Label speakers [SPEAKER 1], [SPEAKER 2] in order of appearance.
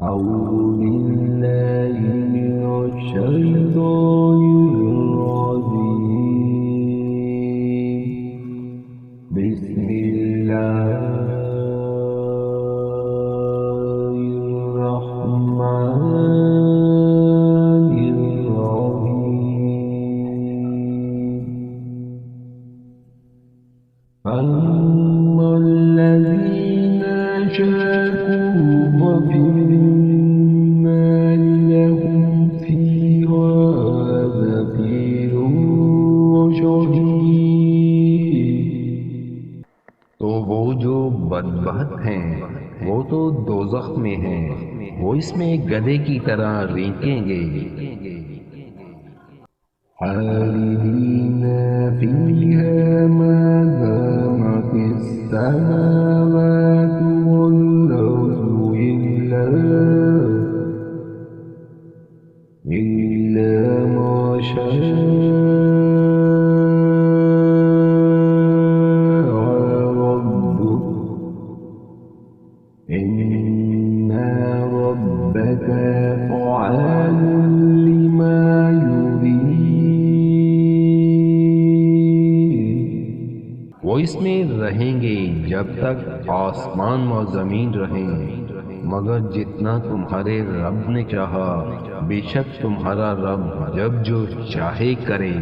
[SPEAKER 1] أعوذ بالله من الشيطان الرجيم. بسم الله الرحمن الرحيم. فأما الذين شاكوا ففي النار لهم فيها زفير وشهيق। तो वो जो बदबख्त हैं वो तो दोज़ख में हैं, वो इसमें गधे की तरह रेंकेंगे। खालिदीन फीहा मा दामत अस्समावातु वल अर्दु इल्ला मा शाअ रब्बुक इन्ना रब्बक फ़अ्वालुन लिमा युरीद। वो इसमें रहेंगे जब तक आसमान व ज़मीन रहें, मगर जितना तुम्हारे रब ने चाहा, बेशक तुम्हारा रब जब जो चाहे करे।